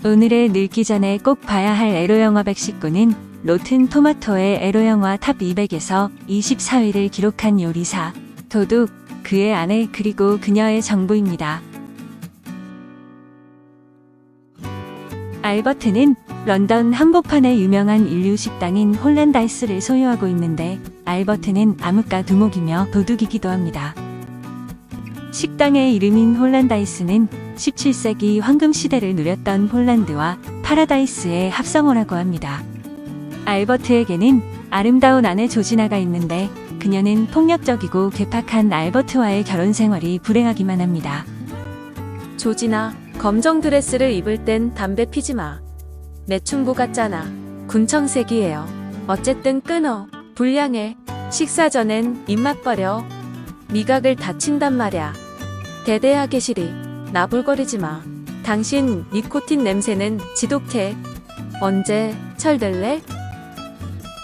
오늘의 늙기 전에 꼭 봐야 할 에로 영화 119는 로튼 토마토의 에로 영화 탑 200에서 24위를 기록한 요리사, 도둑, 그의 아내 그리고 그녀의 정부입니다. 알버트는 런던 한복판의 유명한 인류 식당인 홀란다이스를 소유하고 있는데 알버트는 암흑가 두목이며 도둑이기도 합니다. 식당의 이름인 홀란다이스는 17세기 황금시대를 누렸던 폴란드와 파라다이스의 합성어라고 합니다. 알버트에게는 아름다운 아내 조지나가 있는데 그녀는 폭력적이고 괴팍한 알버트와의 결혼 생활이 불행하기만 합니다. 조지나, 검정 드레스를 입을 땐 담배 피지 마. 매춘부 같잖아. 군청색이에요. 어쨌든 끊어. 불량해. 식사 전엔 입맛 버려. 미각을 다친단 말야. 대대하게 시리. 나불거리지 마. 당신 니코틴 냄새는 지독해. 언제 철들래?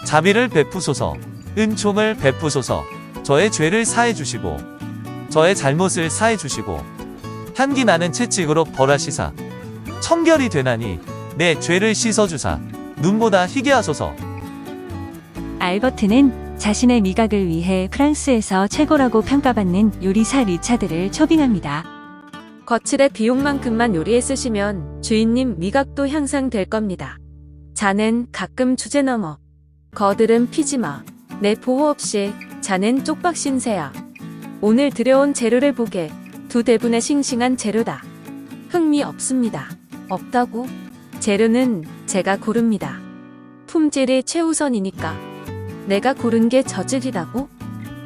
자비를 베푸소서. 은총을 베푸소서. 저의 죄를 사해 주시고 저의 잘못을 사해 주시고 향기 나는 채찍으로 벌하시사 청결이 되나니 내 죄를 씻어주사 눈보다 희게 하소서. 알버트는 자신의 미각을 위해 프랑스에서 최고라고 평가받는 요리사 리차드를 초빙합니다. 거칠의 비용만큼만 요리에 쓰시면 주인님 미각도 향상될 겁니다. 자넨 가끔 주제 넘어. 거들은 피지 마. 내 보호 없이 자넨 쪽박 신세야. 오늘 들여온 재료를 보게. 두 대분의 싱싱한 재료다. 흥미 없습니다. 없다고? 재료는 제가 고릅니다. 품질이 최우선이니까. 내가 고른 게 저질이라고?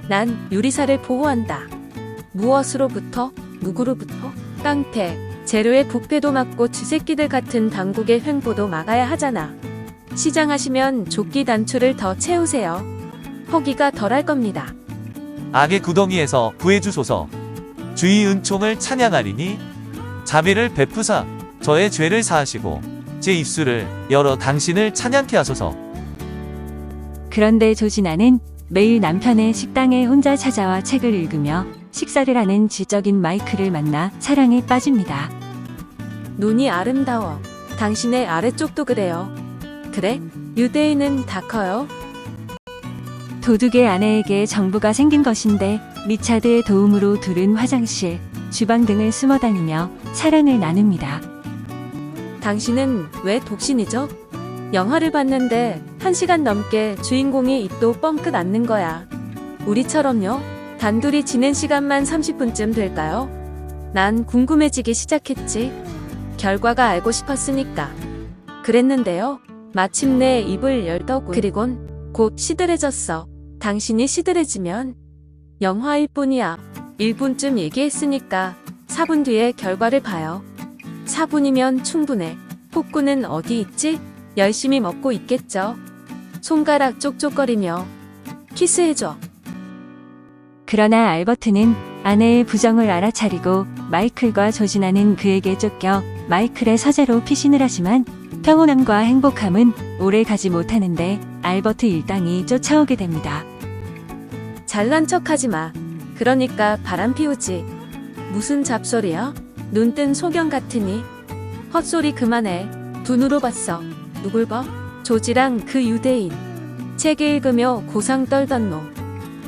난 요리사를 보호한다. 무엇으로부터? 누구로부터? 깡패, 재료의 부패도 막고 쥐새끼들 같은 당국의 횡포도 막아야 하잖아. 시장하시면 조끼 단추를 더 채우세요. 허기가 덜할 겁니다. 악의 구덩이에서 구해주소서. 주의 은총을 찬양하리니 자비를 베푸사 저의 죄를 사하시고 제 입술을 열어 당신을 찬양케 하소서. 그런데 조지나는 매일 남편의 식당에 혼자 찾아와 책을 읽으며 식사를 하는 지적인 마이클을 만나 사랑에 빠집니다. 눈이 아름다워. 당신의 아래쪽도 그래요. 그래? 유대인은 다 커요? 도둑의 아내에게 정부가 생긴 것인데 리차드의 도움으로 둘은 화장실, 주방 등을 숨어 다니며 사랑을 나눕니다. 당신은 왜 독신이죠? 영화를 봤는데 1시간 넘게 주인공이 입도 뻥끗 앓는 거야. 우리처럼요? 단둘이 지낸 시간만 30분쯤 될까요? 난 궁금해지기 시작했지. 결과가 알고 싶었으니까. 그랬는데요. 마침내 입을 열더군. 그리곤 곧 시들해졌어. 당신이 시들해지면 영화일 뿐이야. 1분쯤 얘기했으니까 4분 뒤에 결과를 봐요. 4분이면 충분해. 폭구는 어디 있지? 열심히 먹고 있겠죠. 손가락 쪽쪽거리며 키스해줘. 그러나 알버트는 아내의 부정을 알아차리고 마이클과 조지나는 그에게 쫓겨 마이클의 서재로 피신을 하지만 평온함과 행복함은 오래 가지 못하는데 알버트 일당이 쫓아오게 됩니다. 잘난 척하지 마. 그러니까 바람 피우지. 무슨 잡소리야? 눈뜬 소경 같으니. 헛소리 그만해. 두 눈으로 봤어. 누굴 봐? 조지랑 그 유대인. 책 읽으며 고상 떨던 놈.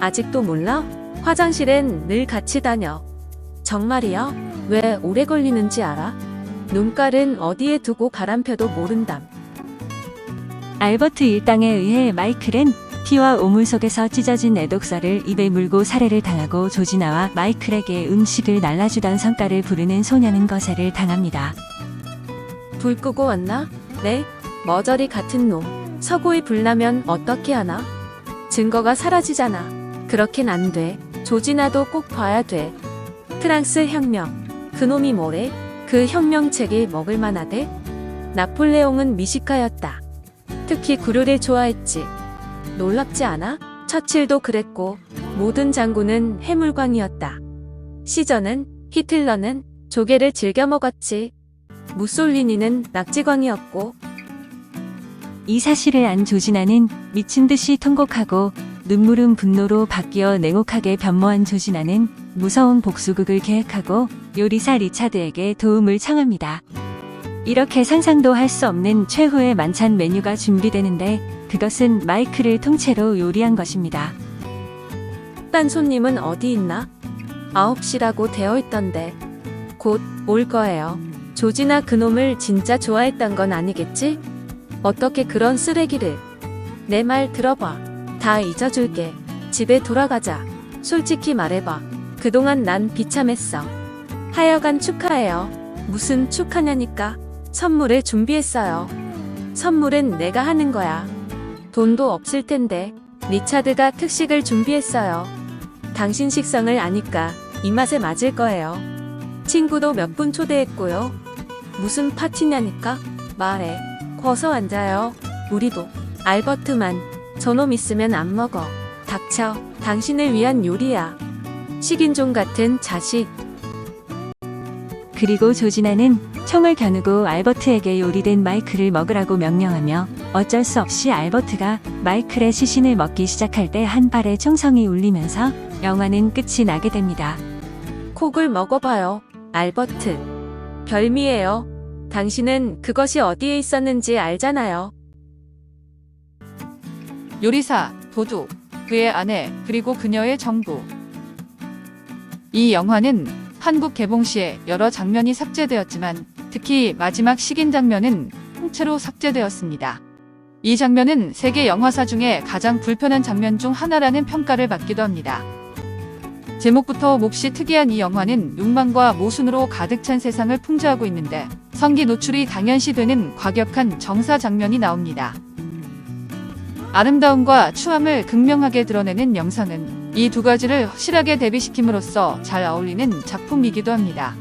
아직도 몰라? 화장실엔 늘 같이 다녀. 정말이야? 왜 오래 걸리는지 알아? 눈깔은 어디에 두고 바람펴도 모른담. 알버트 일당에 의해 마이클은 피와 오물 속에서 찢어진 애독살을 입에 물고 살해를 당하고 조지나와 마이클에게 음식을 날라주던 성깔을 부르는 소년은 거세를 당합니다. 불 끄고 왔나? 네? 머저리 같은 놈. 서고에 불나면 어떻게 하나? 증거가 사라지잖아. 그렇겐 안 돼. 조지나도 꼭 봐야 돼. 프랑스 혁명. 그놈이 뭐래? 그 혁명책이 먹을만하대? 나폴레옹은 미식가였다. 특히 구료를 좋아했지. 놀랍지 않아? 처칠도 그랬고 모든 장군은 해물광이었다. 시저는, 히틀러는 조개를 즐겨 먹었지. 무솔리니는 낙지광이었고. 이 사실을 안 조지나는 미친 듯이 통곡하고 눈물은 분노로 바뀌어 냉혹하게 변모한 조지나는 무서운 복수극을 계획하고 요리사 리차드에게 도움을 청합니다. 이렇게 상상도 할 수 없는 최후의 만찬 메뉴가 준비되는데 그것은 마이클을 통째로 요리한 것입니다. 딴 손님은 어디 있나? 9시라고 되어 있던데. 곧 올 거예요. 조지나 그놈을 진짜 좋아했던 건 아니겠지? 어떻게 그런 쓰레기를. 내 말 들어봐. 다 잊어줄게. 집에 돌아가자. 솔직히 말해봐. 그동안 난 비참했어. 하여간 축하해요. 무슨 축하냐니까. 선물을 준비했어요. 선물은 내가 하는 거야. 돈도 없을 텐데. 리차드가 특식을 준비했어요. 당신 식성을 아니까 이 맛에 맞을 거예요. 친구도 몇 분 초대했고요. 무슨 파티냐니까? 말해. 어서 앉아요. 우리도. 알버트만. 저놈 있으면 안 먹어. 닥쳐. 당신을 위한 요리야. 식인종 같은 자식. 그리고 조지나는 총을 겨누고 알버트에게 요리된 마이클을 먹으라고 명령하며 어쩔 수 없이 알버트가 마이클의 시신을 먹기 시작할 때 한 발의 총성이 울리면서 영화는 끝이 나게 됩니다. 콕을 먹어봐요. 알버트. 별미예요. 당신은 그것이 어디에 있었는지 알잖아요. 요리사, 도둑, 그의 아내, 그리고 그녀의 정부. 이 영화는 한국 개봉 시에 여러 장면이 삭제되었지만 특히 마지막 식인 장면은 통째로 삭제되었습니다. 이 장면은 세계 영화사 중에 가장 불편한 장면 중 하나라는 평가를 받기도 합니다. 제목부터 몹시 특이한 이 영화는 욕망과 모순으로 가득 찬 세상을 풍자하고 있는데 성기 노출이 당연시되는 과격한 정사 장면이 나옵니다. 아름다움과 추함을 극명하게 드러내는 영상은 이 두 가지를 확실하게 대비시킴으로써 잘 어울리는 작품이기도 합니다.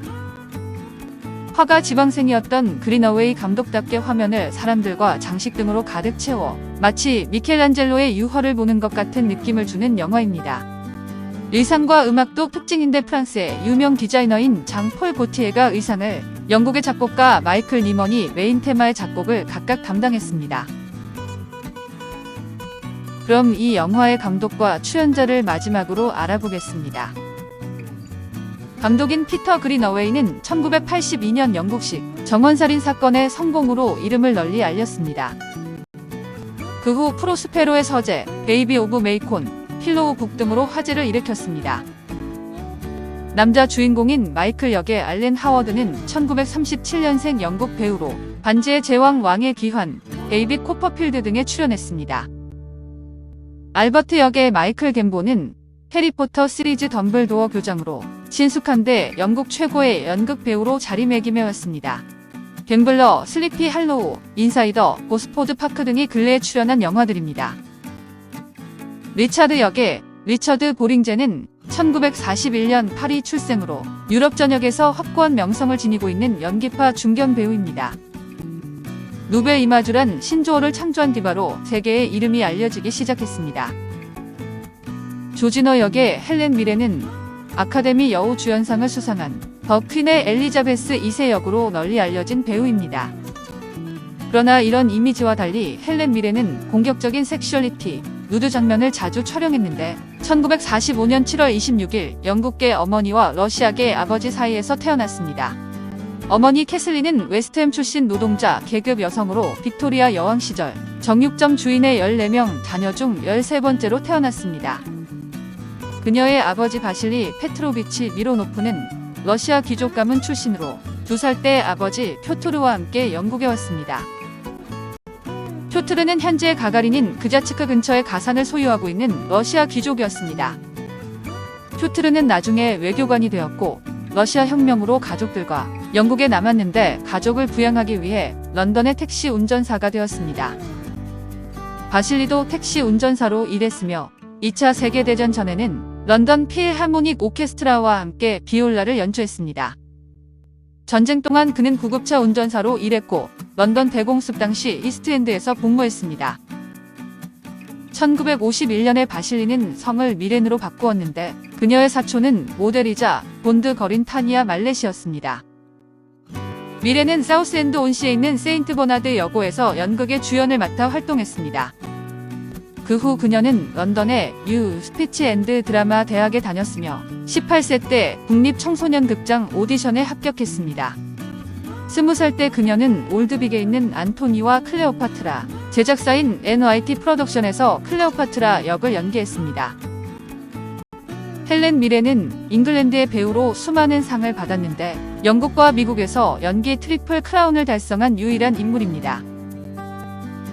화가 지방생이었던 그린어웨이 감독답게 화면을 사람들과 장식 등으로 가득 채워 마치 미켈란젤로의 유화를 보는 것 같은 느낌을 주는 영화입니다. 의상과 음악도 특징인데 프랑스의 유명 디자이너인 장 폴 고티에가 의상을, 영국의 작곡가 마이클 니먼이 메인 테마의 작곡을 각각 담당했습니다. 그럼 이 영화의 감독과 출연자를 마지막으로 알아보겠습니다. 감독인 피터 그린어웨이는 1982년 영국식 정원살인 사건의 성공으로 이름을 널리 알렸습니다. 그 후 프로스페로의 서재, 베이비 오브 메이콘, 필로우 북 등으로 화제를 일으켰습니다. 남자 주인공인 마이클 역의 알렌 하워드는 1937년생 영국 배우로 반지의 제왕 왕의 귀환, 데이빗 코퍼필드 등에 출연했습니다. 알버트 역의 마이클 갬보는 해리포터 시리즈 덤블도어 교장으로 친숙한데 영국 최고의 연극 배우로 자리매김해왔습니다. 갬블러, 슬리피 할로우, 인사이더, 고스포드 파크 등이 근래에 출연한 영화들입니다. 리차드 역의 리처드 보링제는 1941년 파리 출생으로 유럽 전역에서 확고한 명성을 지니고 있는 연기파 중견 배우입니다. 누베 이마주란 신조어를 창조한 디바로 세계에 이름이 알려지기 시작했습니다. 조지너 역의 헬렌 미레는 아카데미 여우 주연상을 수상한 더 퀸의 엘리자베스 2세 역으로 널리 알려진 배우입니다. 그러나 이런 이미지와 달리 헬렌 미레는 공격적인 섹슈얼리티, 누드 장면을 자주 촬영했는데 1945년 7월 26일 영국계 어머니와 러시아계 아버지 사이에서 태어났습니다. 어머니 캐슬린은 웨스트햄 출신 노동자 계급 여성으로 빅토리아 여왕 시절 정육점 주인의 14명 자녀 중 13번째로 태어났습니다. 그녀의 아버지 바실리 페트로비치 미로노프는 러시아 귀족 가문 출신으로 2살 때 아버지 표토르와 함께 영국에 왔습니다. 표트르는 현재 가가린인 그자츠크 근처의 가산을 소유하고 있는 러시아 귀족이었습니다. 표트르는 나중에 외교관이 되었고 러시아 혁명으로 가족들과 영국에 남았는데 가족을 부양하기 위해 런던의 택시 운전사가 되었습니다. 바실리도 택시 운전사로 일했으며 2차 세계대전 전에는 런던 필하모닉 오케스트라와 함께 비올라를 연주했습니다. 전쟁 동안 그는 구급차 운전사로 일했고 런던 대공습 당시 이스트엔드에서 복무했습니다. 1951년에 바실리는 성을 미렌으로 바꾸었는데 그녀의 사촌은 모델이자 본드 거린 타니아 말렛이었습니다. 미렌은 사우스엔드 온시에 있는 세인트 버나드 여고에서 연극의 주연을 맡아 활동했습니다. 그 후 그녀는 런던의 뉴 스피치 앤드 드라마 대학에 다녔으며 18세 때 국립청소년극장 오디션에 합격했습니다. 20살 때 그녀는 올드빅에 있는 안토니와 클레오파트라, 제작사인 NYT 프로덕션에서 클레오파트라 역을 연기했습니다. 헬렌 미레는 잉글랜드의 배우로 수많은 상을 받았는데 영국과 미국에서 연기 트리플 크라운을 달성한 유일한 인물입니다.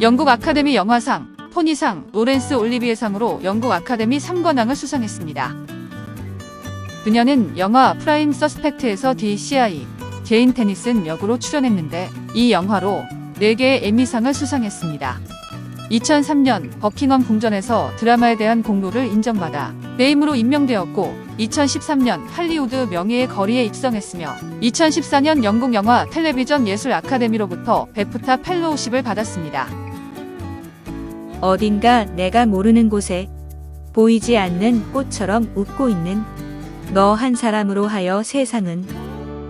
영국 아카데미 영화상, 토니상, 로렌스 올리비에상으로 영국 아카데미 3관왕을 수상했습니다. 그녀는 영화 프라임 서스펙트에서 DCI, 제인 테니슨 역으로 출연했는데 이 영화로 4개의 에미상을 수상했습니다. 2003년 버킹엄 궁전에서 드라마에 대한 공로를 인정받아 배임으로 임명되었고 2013년 할리우드 명예의 거리에 입성했으며 2014년 영국 영화 텔레비전 예술 아카데미로부터 베프타 펠로우십을 받았습니다. 어딘가 내가 모르는 곳에 보이지 않는 꽃처럼 웃고 있는 너 한 사람으로 하여 세상은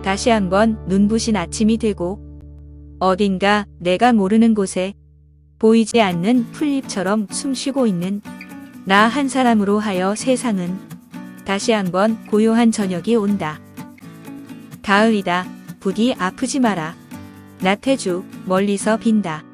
다시 한번 눈부신 아침이 되고 어딘가 내가 모르는 곳에 보이지 않는 풀잎처럼 숨쉬고 있는 나 한 사람으로 하여 세상은 다시 한번 고요한 저녁이 온다. 가을이다. 부디 아프지 마라. 나태주 멀리서 빈다.